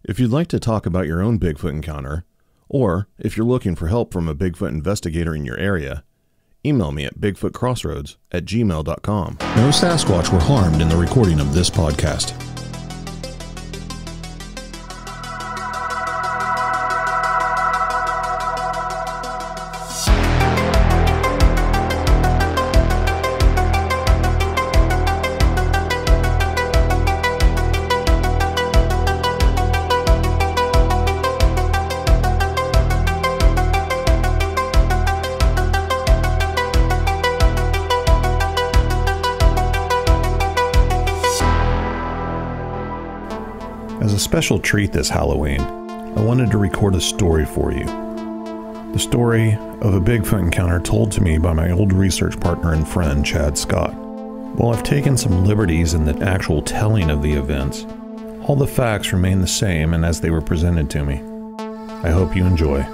If you'd like to talk about your own Bigfoot encounter, or if you're looking for help from a Bigfoot investigator in your area, email me at bigfootcrossroads@gmail.com. No Sasquatch were harmed in the recording of this podcast. As a special treat this Halloween, I wanted to record a story for you. The story of a Bigfoot encounter told to me by my old research partner and friend, Chad Scott. While I've taken some liberties in the actual telling of the events, all the facts remain the same and as they were presented to me. I hope you enjoy.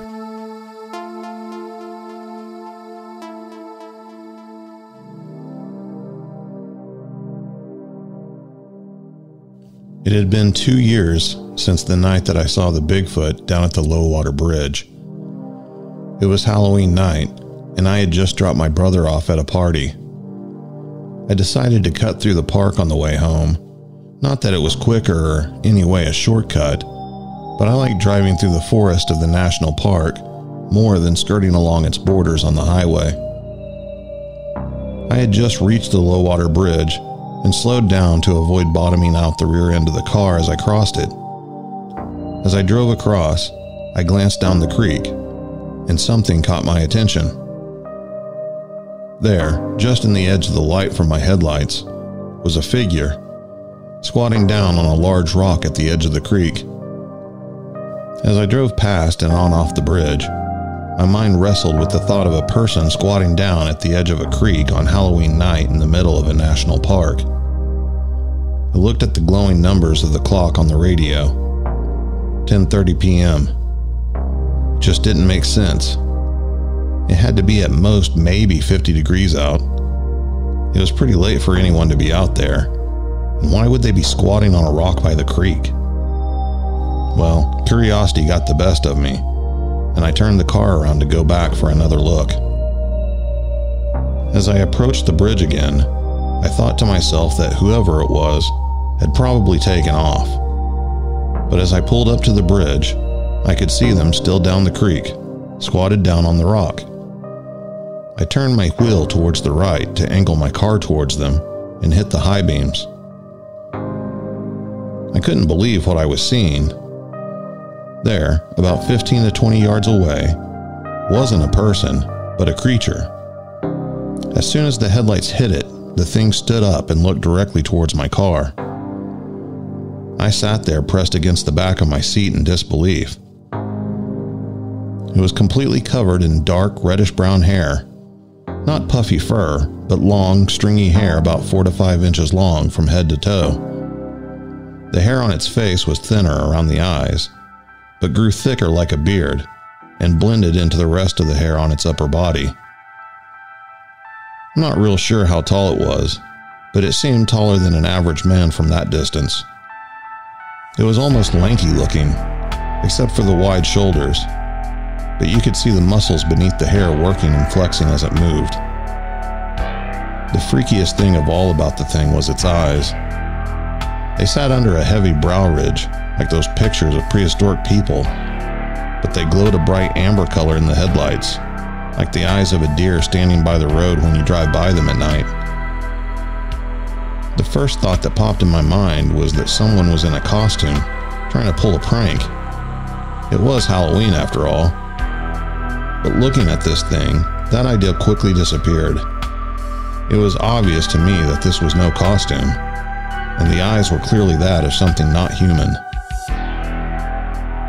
It had been 2 years since the night that I saw the Bigfoot down at the low water bridge. It was Halloween night, and I had just dropped my brother off at a party. I decided to cut through the park on the way home. Not that it was quicker or anyway a shortcut, but I like driving through the forest of the national park more than skirting along its borders on the highway. I had just reached the low water bridge and slowed down to avoid bottoming out the rear end of the car as I crossed it. As I drove across, I glanced down the creek, and something caught my attention. There, just in the edge of the light from my headlights, was a figure, squatting down on a large rock at the edge of the creek. As I drove past and on off the bridge, my mind wrestled with the thought of a person squatting down at the edge of a creek on Halloween night in the middle of a national park. I looked at the glowing numbers of the clock on the radio. 10:30 p.m. It just didn't make sense. It had to be at most maybe 50 degrees out. It was pretty late for anyone to be out there. And why would they be squatting on a rock by the creek? Well, curiosity got the best of me, and I turned the car around to go back for another look. As I approached the bridge again, I thought to myself that whoever it was had probably taken off. But as I pulled up to the bridge, I could see them still down the creek, squatted down on the rock. I turned my wheel towards the right to angle my car towards them and hit the high beams. I couldn't believe what I was seeing. There, about 15 to 20 yards away, wasn't a person, but a creature. As soon as the headlights hit it, the thing stood up and looked directly towards my car. I sat there pressed against the back of my seat in disbelief. It was completely covered in dark reddish-brown hair. Not puffy fur, but long, stringy hair about 4 to 5 inches long from head to toe. The hair on its face was thinner around the eyes, but grew thicker like a beard and blended into the rest of the hair on its upper body. I'm not real sure how tall it was, but it seemed taller than an average man from that distance. It was almost lanky looking, except for the wide shoulders, but you could see the muscles beneath the hair working and flexing as it moved. The freakiest thing of all about the thing was its eyes. They sat under a heavy brow ridge, like those pictures of prehistoric people, but they glowed a bright amber color in the headlights, like the eyes of a deer standing by the road when you drive by them at night. The first thought that popped in my mind was that someone was in a costume, trying to pull a prank. It was Halloween after all. But looking at this thing, that idea quickly disappeared. It was obvious to me that this was no costume, and the eyes were clearly that of something not human.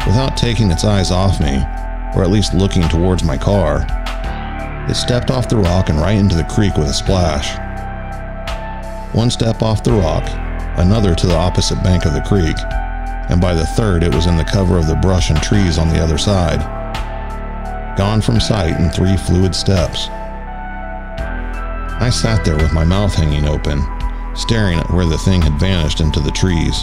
Without taking its eyes off me, or at least looking towards my car, it stepped off the rock and right into the creek with a splash. One step off the rock, another to the opposite bank of the creek, and by the third it was in the cover of the brush and trees on the other side. Gone from sight in 3 fluid steps. I sat there with my mouth hanging open, staring at where the thing had vanished into the trees.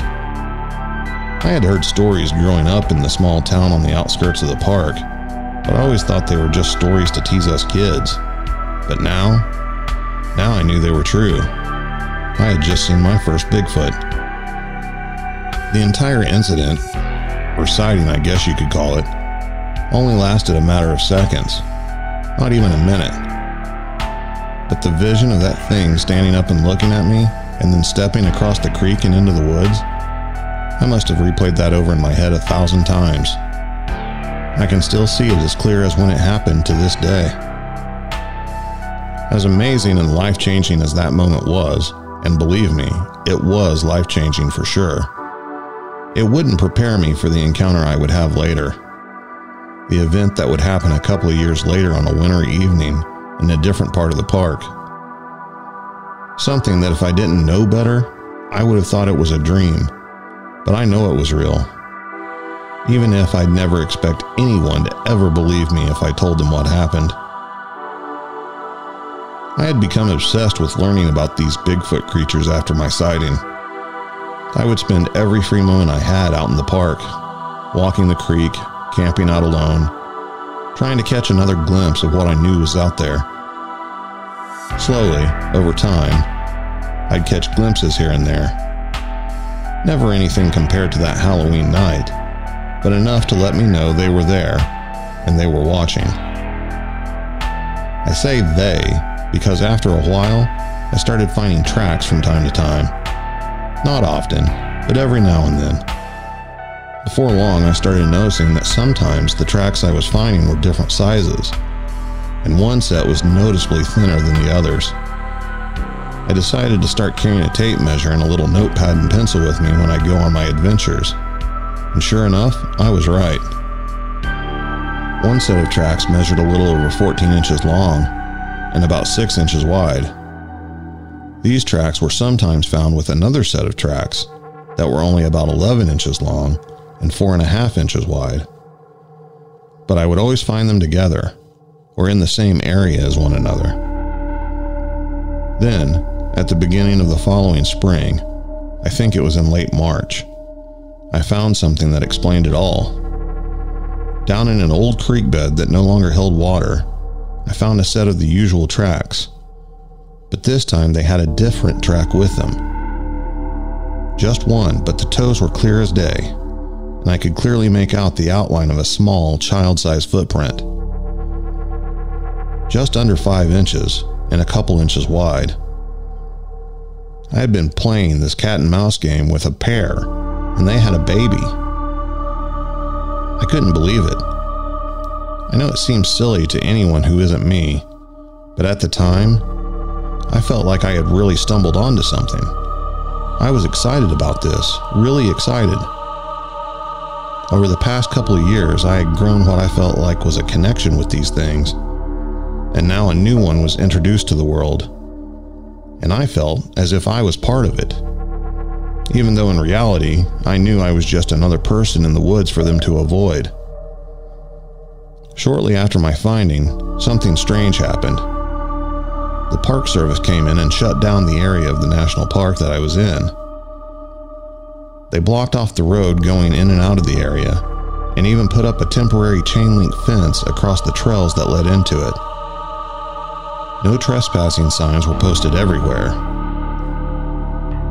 I had heard stories growing up in the small town on the outskirts of the park, but I always thought they were just stories to tease us kids. But now I knew they were true. I had just seen my first Bigfoot. The entire incident, or sighting I guess you could call it, only lasted a matter of seconds, not even a minute. But the vision of that thing standing up and looking at me, and then stepping across the creek and into the woods, I must have replayed that over in my head 1,000 times. I can still see it as clear as when it happened to this day. As amazing and life-changing as that moment was, and believe me, it was life-changing for sure, it wouldn't prepare me for the encounter I would have later. The event that would happen a couple of years later on a wintry evening in a different part of the park. Something that if I didn't know better, I would have thought it was a dream, but I know it was real. Even if I'd never expect anyone to ever believe me if I told them what happened. I had become obsessed with learning about these Bigfoot creatures after my sighting. I would spend every free moment I had out in the park, walking the creek, camping out alone, trying to catch another glimpse of what I knew was out there. Slowly, over time, I'd catch glimpses here and there. Never anything compared to that Halloween night, but enough to let me know they were there and they were watching. I say they because after a while, I started finding tracks from time to time. Not often, but every now and then. Before long, I started noticing that sometimes the tracks I was finding were different sizes, and one set was noticeably thinner than the others. I decided to start carrying a tape measure and a little notepad and pencil with me when I go on my adventures. And sure enough, I was right. One set of tracks measured a little over 14 inches long and about 6 inches wide. These tracks were sometimes found with another set of tracks that were only about 11 inches long and 4.5 inches wide. But I would always find them together, or in the same area as one another. Then, at the beginning of the following spring, I think it was in late March, I found something that explained it all. Down in an old creek bed that no longer held water, I found a set of the usual tracks, but this time they had a different track with them. Just one, but the toes were clear as day, and I could clearly make out the outline of a small, child-sized footprint. Just under 5 inches and a couple inches wide. I had been playing this cat and mouse game with a pair, and they had a baby. I couldn't believe it. I know it seems silly to anyone who isn't me, but at the time, I felt like I had really stumbled onto something. I was excited about this, really excited. Over the past couple of years, I had grown what I felt like was a connection with these things, and now a new one was introduced to the world, and I felt as if I was part of it. Even though in reality, I knew I was just another person in the woods for them to avoid. Shortly after my finding, something strange happened. The Park Service came in and shut down the area of the national park that I was in. They blocked off the road going in and out of the area, and even put up a temporary chain-link fence across the trails that led into it. No trespassing signs were posted everywhere.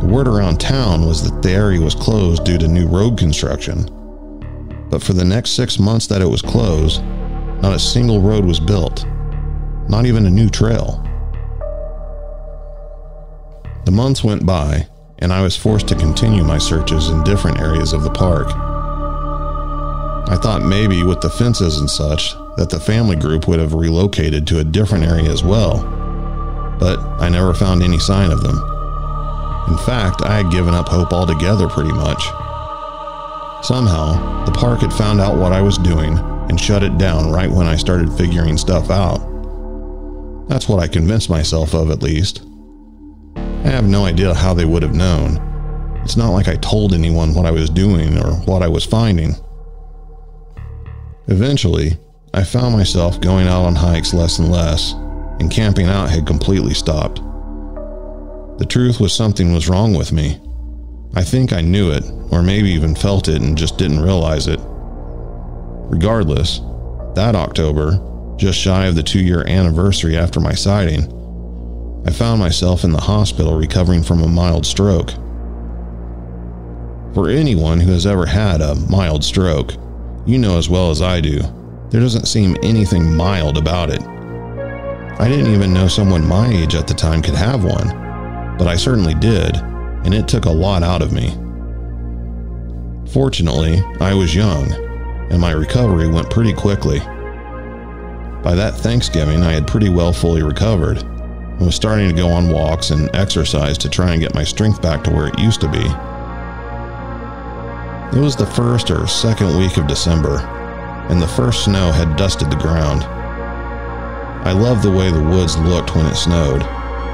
The word around town was that the area was closed due to new road construction, but for the next 6 months that it was closed, not a single road was built, not even a new trail. The months went by, and I was forced to continue my searches in different areas of the park. I thought maybe with the fences and such that the family group would have relocated to a different area as well, but I never found any sign of them. In fact, I had given up hope altogether pretty much. Somehow, the park had found out what I was doing and shut it down right when I started figuring stuff out. That's what I convinced myself of, at least. I have no idea how they would have known. It's not like I told anyone what I was doing or what I was finding. Eventually, I found myself going out on hikes less and less, and camping out had completely stopped. The truth was something was wrong with me. I think I knew it, or maybe even felt it and just didn't realize it. Regardless, that October, just shy of the 2-year anniversary after my sighting, I found myself in the hospital recovering from a mild stroke. For anyone who has ever had a mild stroke, you know as well as I do, there doesn't seem anything mild about it. I didn't even know someone my age at the time could have one, but I certainly did, and it took a lot out of me. Fortunately, I was young, and my recovery went pretty quickly. By that Thanksgiving, I had pretty well fully recovered, and was starting to go on walks and exercise to try and get my strength back to where it used to be. It was the first or second week of December, and the first snow had dusted the ground. I loved the way the woods looked when it snowed,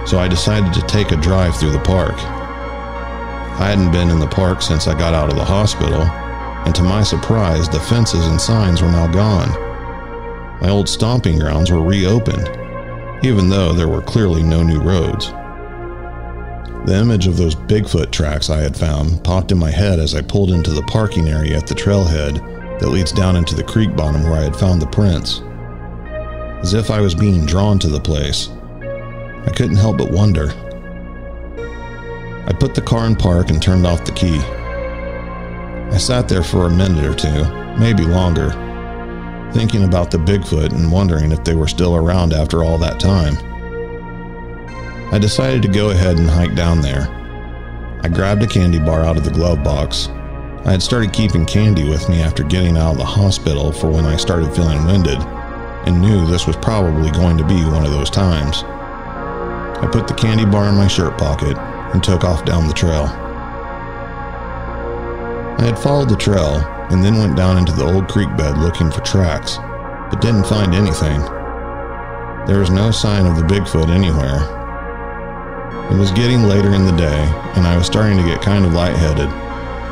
so I decided to take a drive through the park. I hadn't been in the park since I got out of the hospital, and to my surprise, the fences and signs were now gone. My old stomping grounds were reopened, even though there were clearly no new roads. The image of those Bigfoot tracks I had found popped in my head as I pulled into the parking area at the trailhead that leads down into the creek bottom where I had found the prints. As if I was being drawn to the place, I couldn't help but wonder. I put the car in park and turned off the key. I sat there for a minute or two, maybe longer, thinking about the Bigfoot and wondering if they were still around after all that time. I decided to go ahead and hike down there. I grabbed a candy bar out of the glove box. I had started keeping candy with me after getting out of the hospital for when I started feeling winded, and knew this was probably going to be one of those times. I put the candy bar in my shirt pocket and took off down the trail. I had followed the trail and then went down into the old creek bed looking for tracks, but didn't find anything. There was no sign of the Bigfoot anywhere. It was getting later in the day, and I was starting to get kind of lightheaded,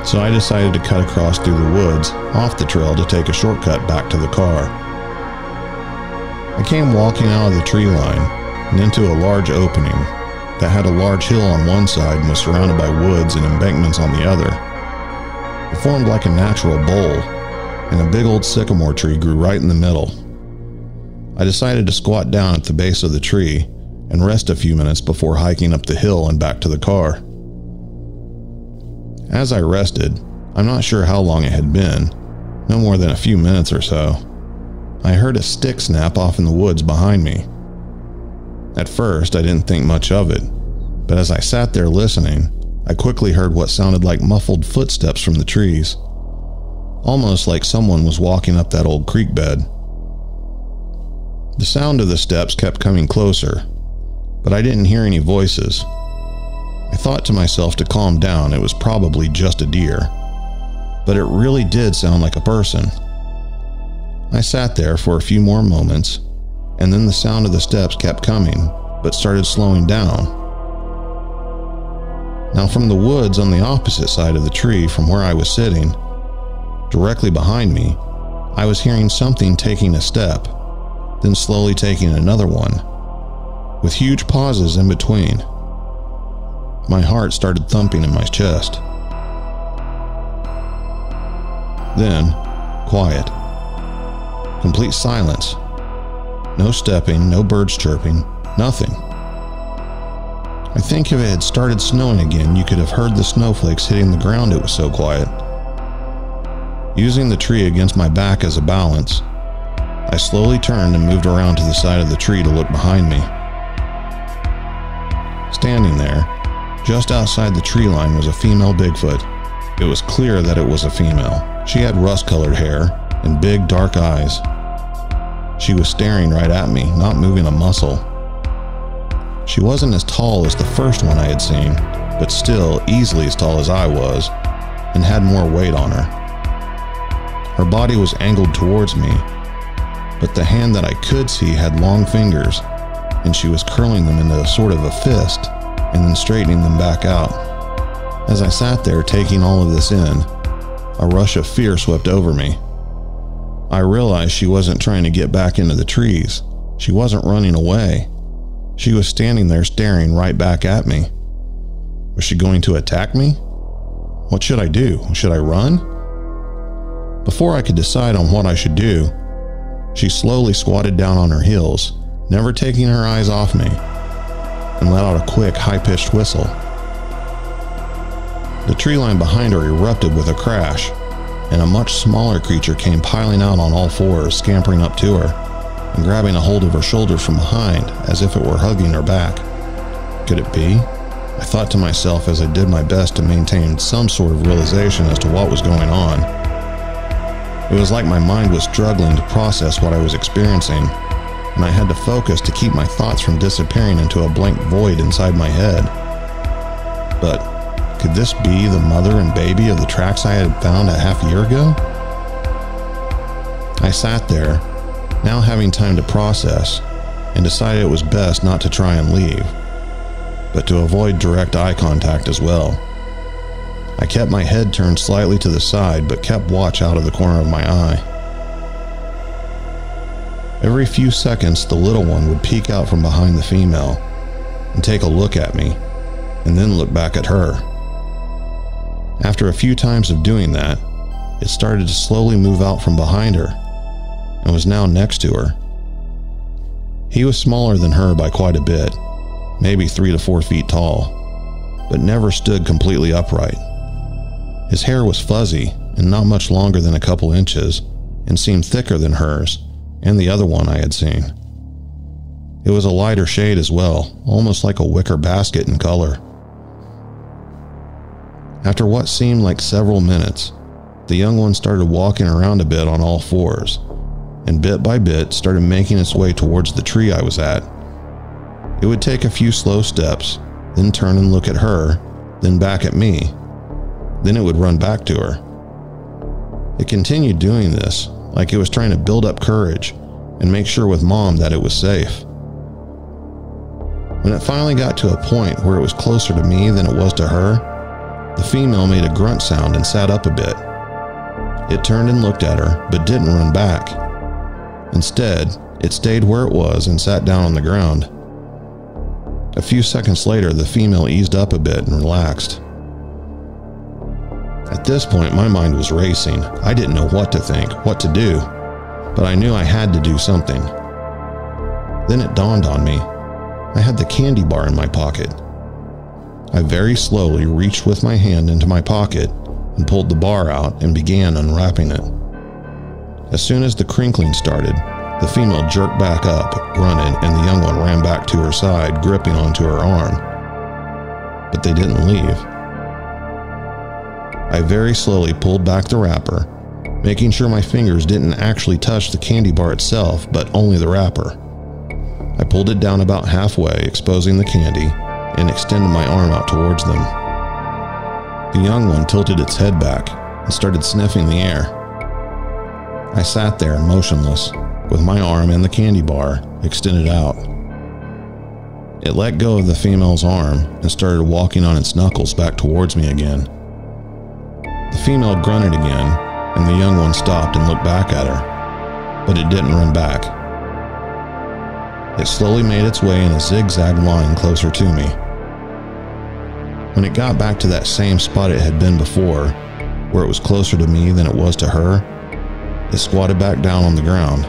so I decided to cut across through the woods off the trail to take a shortcut back to the car. I came walking out of the tree line and into a large opening that had a large hill on one side and was surrounded by woods and embankments on the other. It formed like a natural bowl, and a big old sycamore tree grew right in the middle. I decided to squat down at the base of the tree and rest a few minutes before hiking up the hill and back to the car. As I rested, I'm not sure how long it had been, no more than a few minutes or so, I heard a stick snap off in the woods behind me. At first, I didn't think much of it, but as I sat there listening, I quickly heard what sounded like muffled footsteps from the trees, almost like someone was walking up that old creek bed. The sound of the steps kept coming closer, but I didn't hear any voices. I thought to myself to calm down, it was probably just a deer, but it really did sound like a person. I sat there for a few more moments, and then the sound of the steps kept coming, but started slowing down. Now from the woods on the opposite side of the tree from where I was sitting, directly behind me, I was hearing something taking a step, then slowly taking another one, with huge pauses in between. My heart started thumping in my chest. Then, quiet. Complete silence. No stepping, no birds chirping, nothing. I think if it had started snowing again, you could have heard the snowflakes hitting the ground, it was so quiet. Using the tree against my back as a balance, I slowly turned and moved around to the side of the tree to look behind me. Standing there, just outside the tree line, was a female Bigfoot. It was clear that it was a female. She had rust-colored hair and big, dark eyes. She was staring right at me, not moving a muscle. She wasn't as tall as the first one I had seen, but still easily as tall as I was, and had more weight on her. Her body was angled towards me, but the hand that I could see had long fingers, and she was curling them into a sort of a fist, and then straightening them back out. As I sat there taking all of this in, a rush of fear swept over me. I realized she wasn't trying to get back into the trees. She wasn't running away. She was standing there staring right back at me. Was she going to attack me? What should I do? Should I run? Before I could decide on what I should do, she slowly squatted down on her heels, never taking her eyes off me, and let out a quick, high-pitched whistle. The tree line behind her erupted with a crash, and a much smaller creature came piling out on all fours, scampering up to her, and grabbing a hold of her shoulder from behind as if it were hugging her back. Could it be? I thought to myself as I did my best to maintain some sort of realization as to what was going on. It was like my mind was struggling to process what I was experiencing, and I had to focus to keep my thoughts from disappearing into a blank void inside my head. But could this be the mother and baby of the tracks I had found a half year ago? I sat there, now having time to process, and decided it was best not to try and leave, but to avoid direct eye contact as well. I kept my head turned slightly to the side, but kept watch out of the corner of my eye. Every few seconds, the little one would peek out from behind the female and take a look at me, and then look back at her. After a few times of doing that, it started to slowly move out from behind her and was now next to her. He was smaller than her by quite a bit, maybe 3 to 4 feet tall, but never stood completely upright. His hair was fuzzy and not much longer than a couple inches, and seemed thicker than hers and the other one I had seen. It was a lighter shade as well, almost like a wicker basket in color. After what seemed like several minutes, the young one started walking around a bit on all fours, and bit by bit started making its way towards the tree I was at. It would take a few slow steps, then turn and look at her, then back at me. Then it would run back to her. It continued doing this, like it was trying to build up courage and make sure with Mom that it was safe. When it finally got to a point where it was closer to me than it was to her, the female made a grunt sound and sat up a bit. It turned and looked at her, but didn't run back. Instead, it stayed where it was and sat down on the ground. A few seconds later, the female eased up a bit and relaxed. At this point, my mind was racing. I didn't know what to think, what to do, but I knew I had to do something. Then it dawned on me. I had the candy bar in my pocket. I very slowly reached with my hand into my pocket and pulled the bar out and began unwrapping it. As soon as the crinkling started, the female jerked back up, grunted, and the young one ran back to her side, gripping onto her arm. But they didn't leave. I very slowly pulled back the wrapper, making sure my fingers didn't actually touch the candy bar itself, but only the wrapper. I pulled it down about halfway, exposing the candy, and extended my arm out towards them. The young one tilted its head back and started sniffing the air. I sat there motionless, with my arm and the candy bar extended out. It let go of the female's arm and started walking on its knuckles back towards me again. The female grunted again, and the young one stopped and looked back at her, but it didn't run back. It slowly made its way in a zigzag line closer to me. When it got back to that same spot it had been before, where it was closer to me than it was to her, it squatted back down on the ground.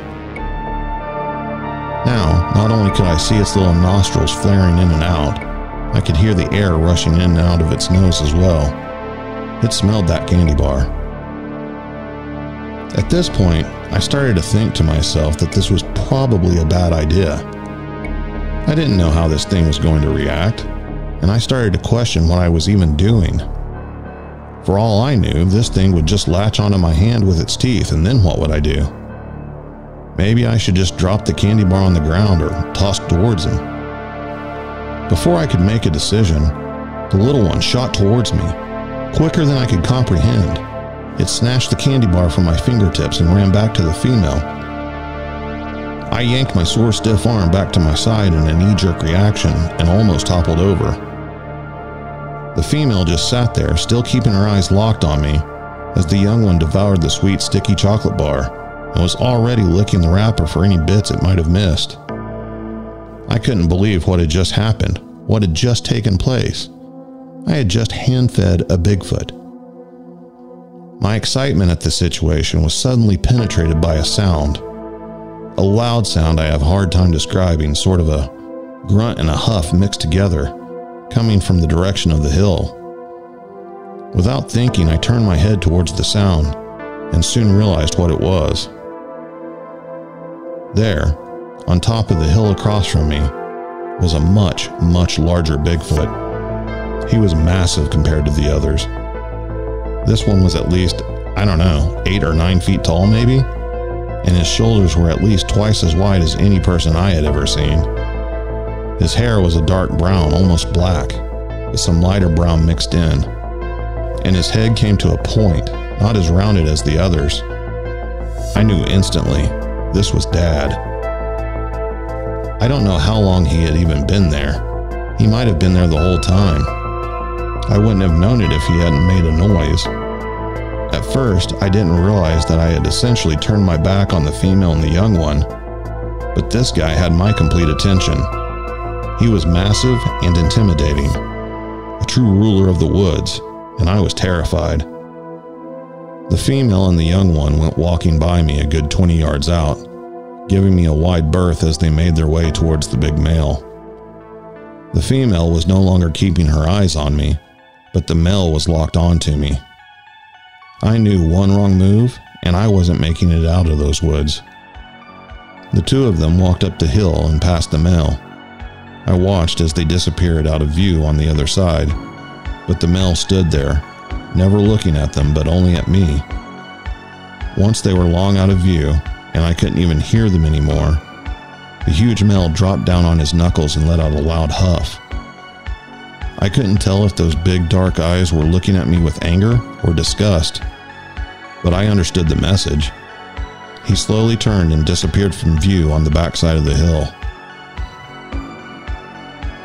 Now, not only could I see its little nostrils flaring in and out, I could hear the air rushing in and out of its nose as well. It smelled that candy bar. At this point, I started to think to myself that this was probably a bad idea. I didn't know how this thing was going to react, and I started to question what I was even doing. For all I knew, this thing would just latch onto my hand with its teeth, and then what would I do? Maybe I should just drop the candy bar on the ground or toss it towards him. Before I could make a decision, the little one shot towards me, quicker than I could comprehend. It snatched the candy bar from my fingertips and ran back to the female. I yanked my sore, stiff arm back to my side in a knee-jerk reaction and almost toppled over. The female just sat there, still keeping her eyes locked on me, as the young one devoured the sweet, sticky chocolate bar and was already licking the wrapper for any bits it might have missed. I couldn't believe what had just happened, what had just taken place. I had just hand-fed a Bigfoot, My excitement at the situation was suddenly penetrated by a sound. A loud sound I have a hard time describing, sort of a grunt and a huff mixed together, coming from the direction of the hill. Without thinking, I turned my head towards the sound and soon realized what it was. There, on top of the hill across from me, was a much, much larger Bigfoot. He was massive compared to the others. This one was at least, 8 or 9 feet tall maybe, and his shoulders were at least twice as wide as any person I had ever seen. His hair was a dark brown, almost black, with some lighter brown mixed in, and his head came to a point, not as rounded as the others. I knew instantly, this was Dad. I don't know how long he had even been there. He might have been there the whole time. I wouldn't have known it if he hadn't made a noise. At first, I didn't realize that I had essentially turned my back on the female and the young one, but this guy had my complete attention. He was massive and intimidating, a true ruler of the woods, and I was terrified. The female and the young one went walking by me a good 20 yards out, giving me a wide berth as they made their way towards the big male. The female was no longer keeping her eyes on me, but the male was locked onto me. I knew one wrong move, and I wasn't making it out of those woods. The two of them walked up the hill and past the male. I watched as they disappeared out of view on the other side, but the male stood there, never looking at them but only at me. Once they were long out of view, and I couldn't even hear them anymore, the huge male dropped down on his knuckles and let out a loud huff. I couldn't tell if those big dark eyes were looking at me with anger or disgust, but I understood the message. He slowly turned and disappeared from view on the backside of the hill.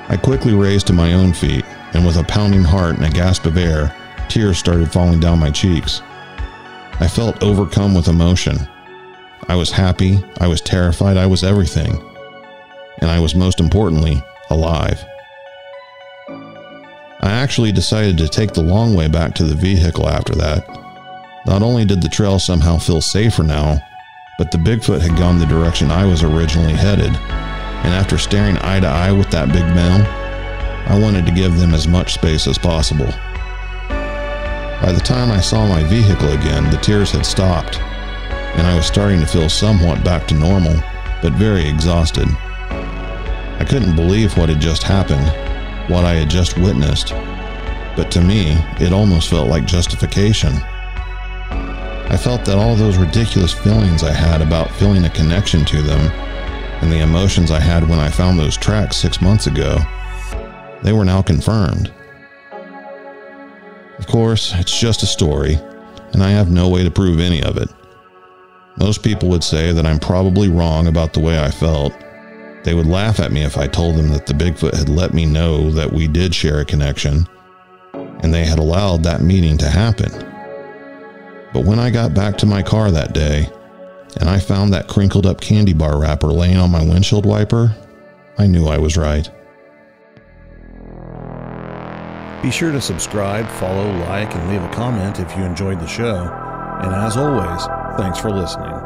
I quickly raised to my own feet, and with a pounding heart and a gasp of air, tears started falling down my cheeks. I felt overcome with emotion. I was happy, I was terrified, I was everything. And I was most importantly, alive. I actually decided to take the long way back to the vehicle after that. Not only did the trail somehow feel safer now, but the Bigfoot had gone the direction I was originally headed, and after staring eye to eye with that big male, I wanted to give them as much space as possible. By the time I saw my vehicle again, the tears had stopped, and I was starting to feel somewhat back to normal, but very exhausted. I couldn't believe what had just happened, what I had just witnessed, but to me, it almost felt like justification. I felt that all those ridiculous feelings I had about feeling a connection to them, and the emotions I had when I found those tracks 6 months ago, they were now confirmed. Of course, it's just a story, and I have no way to prove any of it. Most people would say that I'm probably wrong about the way I felt. They would laugh at me if I told them that the Bigfoot had let me know that we did share a connection, and they had allowed that meeting to happen. But when I got back to my car that day, and I found that crinkled up candy bar wrapper laying on my windshield wiper, I knew I was right. Be sure to subscribe, follow, like, and leave a comment if you enjoyed the show. And as always, thanks for listening.